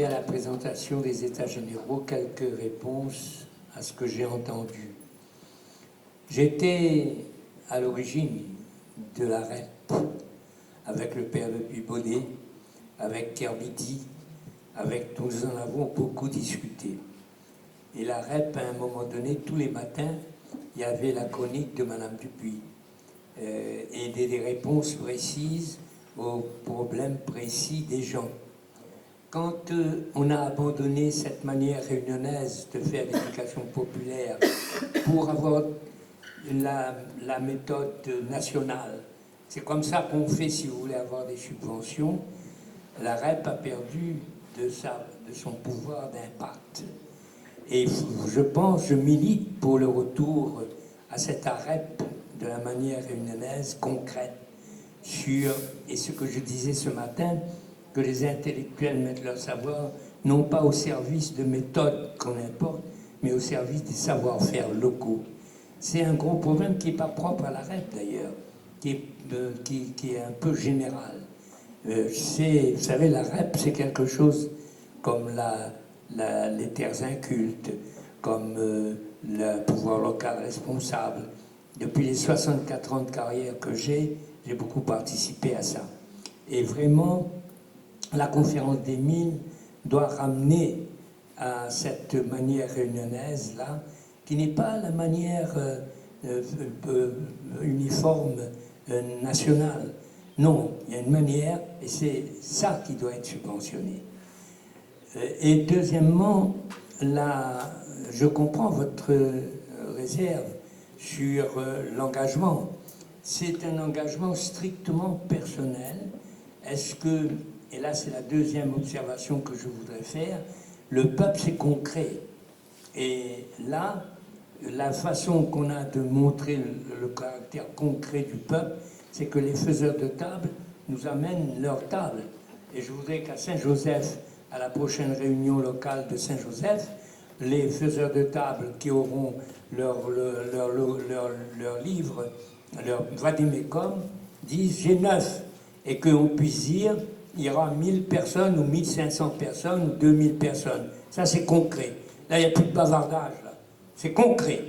à la présentation des États généraux quelques réponses à ce que j'ai entendu. J'étais à l'origine de la REP avec le père de Pibaudet, avec Kerbiti, avec nous en avons beaucoup discuté. Et la REP, à un moment donné, tous les matins, il y avait la chronique de Madame Dupuis et des réponses précises aux problèmes précis des gens. Quand on a abandonné cette manière réunionnaise de faire l'éducation populaire pour avoir la méthode nationale, c'est comme ça qu'on fait si vous voulez avoir des subventions, la REP a perdu de son pouvoir d'impact. Et je milite pour le retour à cette REP de la manière réunionnaise concrète sur, et ce que je disais ce matin, que les intellectuels mettent leur savoir non pas au service de méthodes qu'on importe, mais au service des savoir-faire locaux. C'est un gros problème qui n'est pas propre à la REP d'ailleurs, qui est un peu général. Vous savez, la REP, c'est quelque chose comme les terres incultes, comme le pouvoir local responsable. Depuis les 64 ans de carrière que j'ai beaucoup participé à ça. Et vraiment, la conférence des mines doit ramener à cette manière réunionnaise-là, qui n'est pas la manière uniforme nationale. Non, il y a une manière, et c'est ça qui doit être subventionné. Et deuxièmement, je comprends votre réserve sur l'engagement. C'est un engagement strictement personnel. Est-ce que, et là c'est la deuxième observation que je voudrais faire, le peuple c'est concret. Et là, la façon qu'on a de montrer le caractère concret du peuple, c'est que les faiseurs de table nous amènent leur table. Et je voudrais qu'à Saint-Joseph, à la prochaine réunion locale de Saint-Joseph, les faiseurs de table qui auront leur livre, leur vadémécum, disent « j'ai 9 » et qu'on puisse dire il y aura 1000 personnes ou 1500 personnes ou 2000 personnes. Ça, c'est concret. Là, il n'y a plus de bavardage. C'est concret.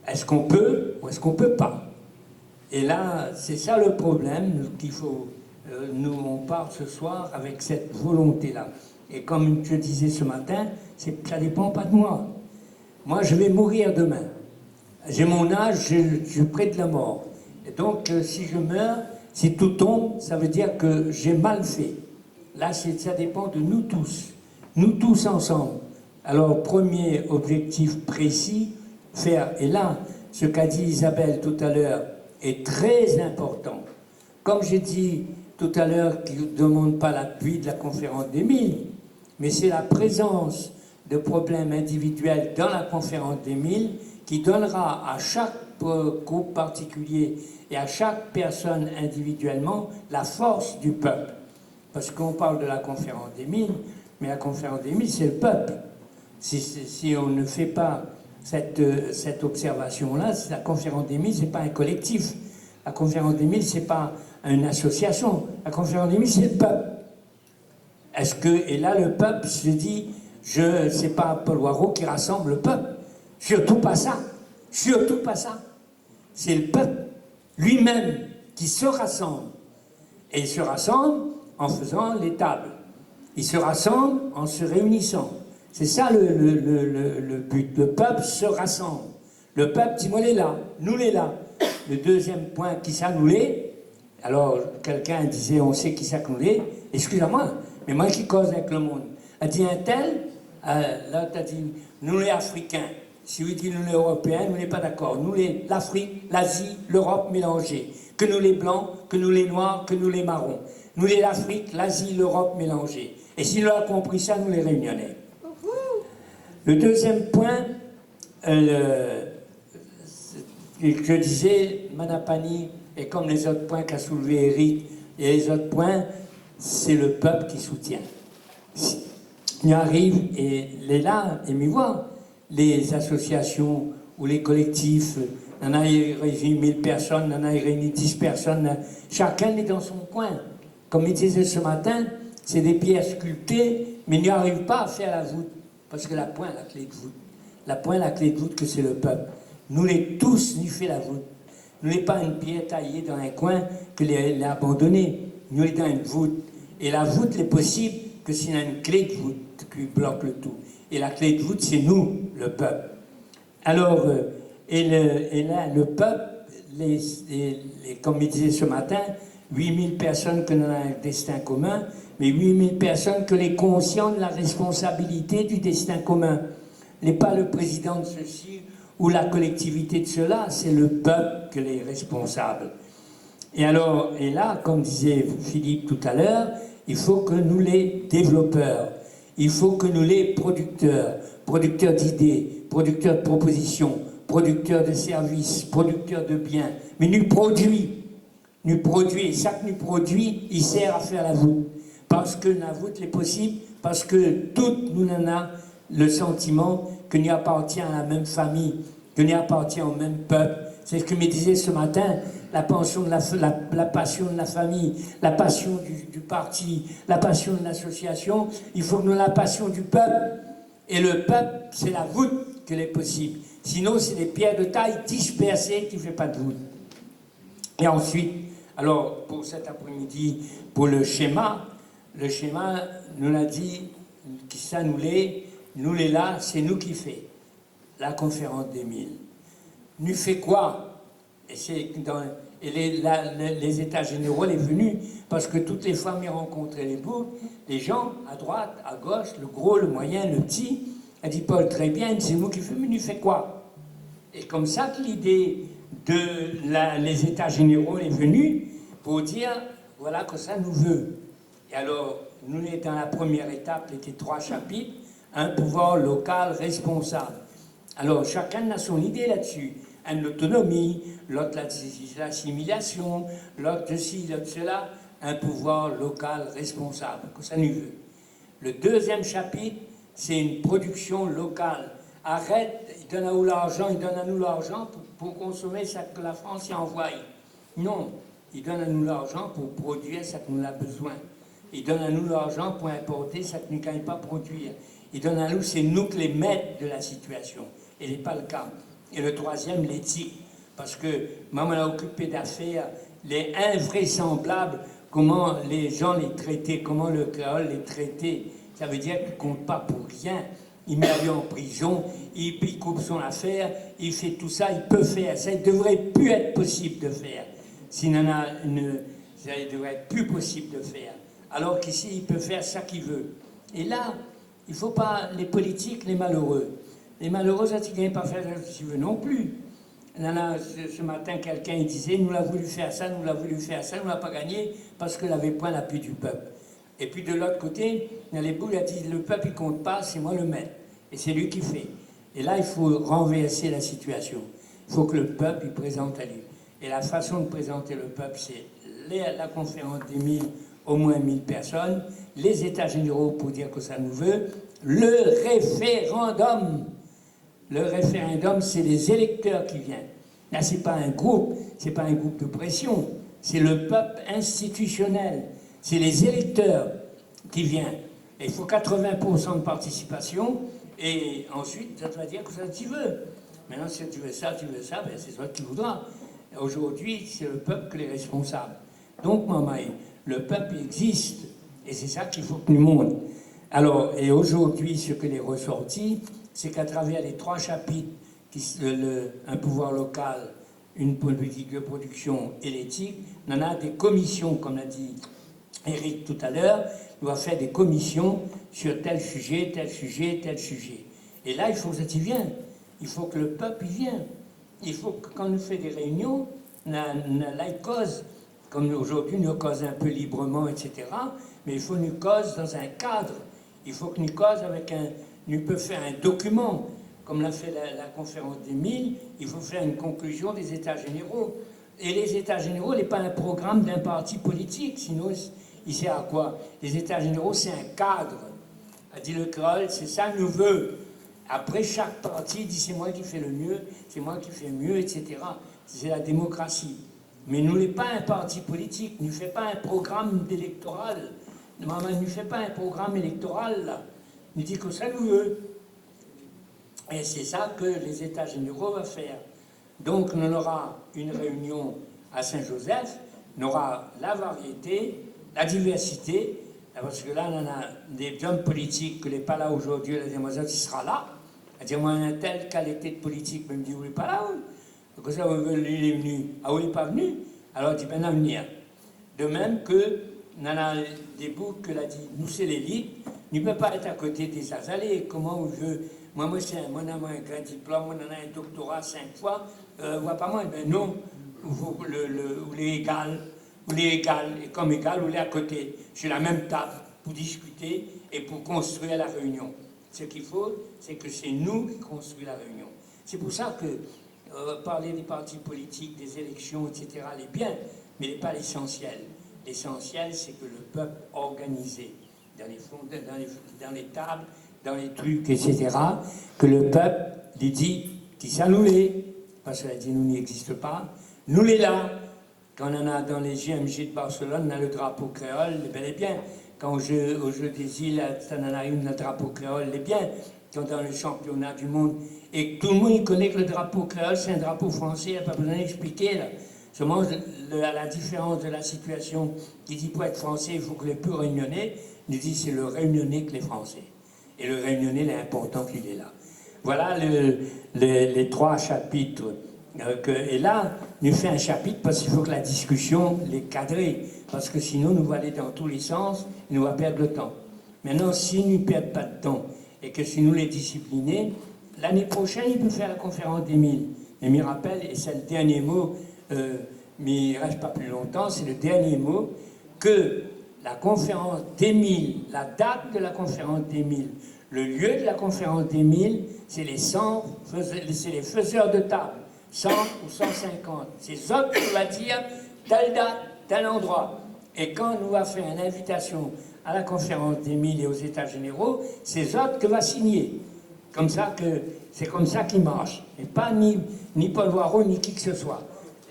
Est-ce qu'on peut ou est-ce qu'on ne peut pas? Et là, c'est ça le problème qu'il faut... nous, on part ce soir avec cette volonté-là. Et comme je disais ce matin, ça ne dépend pas de moi. Moi, je vais mourir demain. J'ai mon âge, je suis près de la mort. Et donc, si je meurs, si tout tombe, ça veut dire que j'ai mal fait. Là, ça dépend de nous tous ensemble. Alors, premier objectif précis, faire. Et là, ce qu'a dit Isabelle tout à l'heure est très important. Comme j'ai dit tout à l'heure, qui ne demande pas l'appui de la conférence des mines, mais c'est la présence de problèmes individuels dans la conférence des mines qui donnera à chaque groupe particulier et à chaque personne individuellement la force du peuple. Parce qu'on parle de la conférence des mines, mais la conférence des mines, c'est le peuple. Si on ne fait pas cette observation-là, la conférence des mines, ce n'est pas un collectif. La conférence des mines, ce n'est pas une association. La conférence des mines, c'est le peuple. Et là, le peuple se dit, c'est pas Paul Warreau qui rassemble le peuple. Surtout pas ça. Surtout pas ça. C'est le peuple lui-même qui se rassemble. Et il se rassemble en faisant les tables. Il se rassemble en se réunissant. C'est ça le but. Le peuple se rassemble. Le peuple dit, moi, les là, nous les là. Le deuxième point, qui ça nous l'est. Alors, quelqu'un disait, on sait qui ça nous l'est. Excusez-moi, mais moi qui cause avec le monde. A dit un tel, là, tu as dit, nous les Africains. Si vous dites nous les Européens, nous n'est pas d'accord. Nous l'Afrique, l'Asie, l'Europe mélangée. Que nous les Blancs, que nous les Noirs, que nous les Marrons. Nous l'Afrique, l'Asie, l'Europe mélangée. Et si l'on a compris ça, nous les Réunionnais. Le deuxième point, je disais, Manapani, et comme les autres points qu'a soulevé Eric, et les autres points, c'est le peuple qui soutient. Il arrive, et les là, et m'y voit, les associations ou les collectifs, on a réuni 1000 personnes, on a réuni 10 personnes, chacun est dans son coin. Comme il disait ce matin, c'est des pierres sculptées, Mais il n'y arrive pas à faire la voûte, parce que la pointe, la clé de voûte. La pointe, la clé de voûte, que c'est le peuple. Nous les tous, nous fait la voûte. Nous n'est pas une pierre taillée dans un coin que les abandonnée. Nous est dans une voûte. Et la voûte n'est possible que s'il y a une clé de voûte qui bloque le tout. Et la clé de voûte, c'est nous, le peuple. Alors, et là, le peuple, comme il disait ce matin, 8000 personnes qui ont un destin commun, mais 8000 personnes que les conscients de la responsabilité du destin commun. N'est pas le président de ceci ou la collectivité de cela, c'est le peuple que les responsables. Et alors, et là, comme disait Philippe tout à l'heure, il faut que nous les développeurs, il faut que nous les producteurs, producteurs d'idées, producteurs de propositions, producteurs de services, producteurs de biens, mais nous produit, et chaque nous produit, il sert à faire la voûte. Parce que la voûte est possible, parce que toutes nous en avons le sentiment que nous appartient à la même famille, que nous appartient au même peuple. C'est ce que me disait ce matin, la passion de la famille, la passion du parti, la passion de l'association. Il faut que nous ayons la passion du peuple. Et le peuple, c'est la voûte que l'est possible. Sinon, c'est des pierres de taille dispersées qui ne font pas de voûte. Et ensuite, alors, pour cet après-midi, pour le schéma, nous l'a dit, qui ça nous les là, c'est nous qui fait la conférence des 1000. Nous fait quoi? Et les États généraux, les venus, parce que toutes les familles rencontraient les gens, à droite, à gauche, le gros, le moyen, le petit. Elle dit, Paul, très bien, c'est nous qui fait, mais nous fait quoi? Et comme ça que l'idée les États généraux est venue pour dire, voilà que ça nous veut. Et alors, nous, dans la première étape, était 3 chapitres, un pouvoir local responsable. Alors, chacun a son idée là-dessus. Un l'autonomie, l'autre l'assimilation, l'autre ceci, l'autre cela, un pouvoir local responsable, que ça nous veut. Le deuxième chapitre, c'est une production locale. Arrête, il donne à nous l'argent pour consommer ce que la France y envoie. Non, il donne à nous l'argent pour produire ce que nous avons besoin. Il donne à nous l'argent pour importer ce que nous ne pouvons pas produire. Il donne à nous, c'est nous que les maîtres de la situation. Et ce n'est pas le cas. Et le troisième, l'éthique. Parce que maman a occupé d'affaires, les invraisemblables, comment les gens les traitaient, comment le créole les traitait. Ça veut dire qu'il ne compte pas pour rien. Il met lui en prison, il coupe son affaire, il fait tout ça, il peut faire. Ça ne devrait plus être possible de faire. Ça ne devrait être plus possible de faire. Alors qu'ici, il peut faire ça qu'il veut. Et là, il ne faut pas les politiques, les malheureux. Les malheureux, ça ne gagnent pas faire ce qu'ils veulent non plus. Ce matin, quelqu'un disait, nous l'a voulu faire ça, nous l'a voulu faire ça, nous l'a pas gagné parce qu'il n'avait point l'appui du peuple. Et puis de l'autre côté, il a dit, le peuple, il compte pas, c'est moi le maître. Et c'est lui qui fait. Et là, il faut renverser la situation. Il faut que le peuple, il présente à lui. Et la façon de présenter le peuple, c'est la conférence des 1000, au moins 1000 personnes, les États généraux pour dire que ça nous veut, le référendum. Le référendum, c'est les électeurs qui viennent. Là, ce n'est pas un groupe, c'est pas un groupe de pression, c'est le peuple institutionnel, c'est les électeurs qui viennent. Et il faut 80% de participation, et ensuite, ça va dire que ça tu veux. Maintenant, si tu veux ça, ben, c'est toi qui voudras. Aujourd'hui, c'est le peuple qui est responsable. Donc, maman, le peuple existe, et c'est ça qu'il faut que nous montre. Alors, et aujourd'hui, ce que est ressorti, c'est qu'à travers les 3 chapitres, un pouvoir local, une politique de production et l'éthique, on en a des commissions, comme l'a dit Eric tout à l'heure, on doit faire des commissions sur tel sujet, tel sujet, tel sujet. Et là, il faut que ça y vienne. Il faut que le peuple y vienne. Il faut que quand nous faisons des réunions, là, il cause, comme aujourd'hui, nous causons un peu librement, etc. Mais il faut nous cause dans un cadre. Il faut que nous cause avec nous peut faire un document, comme l'a fait la conférence des 1000, il faut faire une conclusion des États généraux. Et les États généraux n'est pas un programme d'un parti politique, sinon il sert à quoi? Les États généraux, c'est un cadre. A dit le créole, c'est ça nous veut. Après, chaque parti dit c'est moi qui fais le mieux, c'est moi qui fais mieux, etc. C'est la démocratie. Mais nous n'est pas un parti politique, nous ne fait pas un programme électoral. Maman ne fait pas un programme électoral, là. Il dit que ça nous veut. Et c'est ça que les États généraux vont faire. Donc, on aura une réunion à Saint-Joseph, on aura la variété, la diversité, parce que là, on a des hommes politiques qui n'est pas là aujourd'hui, la demoiselle qui sera là. Elle dit, moi, une telle qualité de politique, me dit, vous n'êtes pas là, oui. Que ça, il est venu. Ah, vous n'êtes pas venu? Alors, il dit, ben, à venir. De même que, on a des bouts que l'a dit, nous, c'est l'élite, ne peut pas être à côté des azalés. Comment je veux. Moi, moi, on a un grand diplôme, on a un doctorat 5 fois, voit pas moi. Ben non, vous les égal, et comme égal, vous les à côté, sur la même table, pour discuter et pour construire la réunion. Ce qu'il faut, c'est que c'est nous qui construisons la réunion. C'est pour ça que parler des partis politiques, des élections, etc., est bien, mais n'est pas l'essentiel. L'essentiel, c'est que le peuple organisé, dans les tables, dans les trucs, etc., que le peuple lui dit qui ça nous l'est, parce qu'elle dit nous n'existe pas, nous l'est là. Quand on en a dans les JMJ de Barcelone, on a le drapeau créole, bel et bien. Quand au jeu des îles, on en a une, le drapeau créole, est bien. Quand dans le championnat du monde, et tout le monde connaît que le drapeau créole, c'est un drapeau français, il n'y a pas besoin d'expliquer là. Seulement, à la différence de la situation qui dit pour être français, il faut que les plus réunionnais, nous dit c'est le réunionnais que les français. Et le réunionnais, il est important qu'il est là. Voilà les 3 chapitres. Et là, nous fait un chapitre parce qu'il faut que la discussion les cadrée. Parce que sinon, nous va aller dans tous les sens et nous va perdre le temps. Maintenant, si nous ne perdons pas de temps et que si nous les disciplinons, l'année prochaine, il peut faire la conférence des 1000. Et me rappelle, et c'est le dernier mot, mais il ne reste pas plus longtemps, c'est le dernier mot, que la conférence des 1000, la date de la conférence des 1000, le lieu de la conférence des 1000, c'est les faiseurs de table, 100 ou 150. C'est ça qui va dire telle date, tel endroit. Et quand on nous va faire une invitation à la conférence des 1000 et aux États généraux, c'est autres que va signer. C'est comme ça qu'il marche. Et pas ni Paul Voiron, ni qui que ce soit.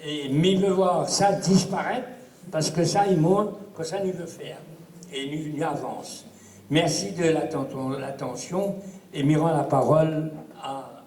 Mais il veut voir ça disparaître, parce que ça, il montre que ça, nous veut faire. Et nous avance. Merci de l'attention, et mirons la parole à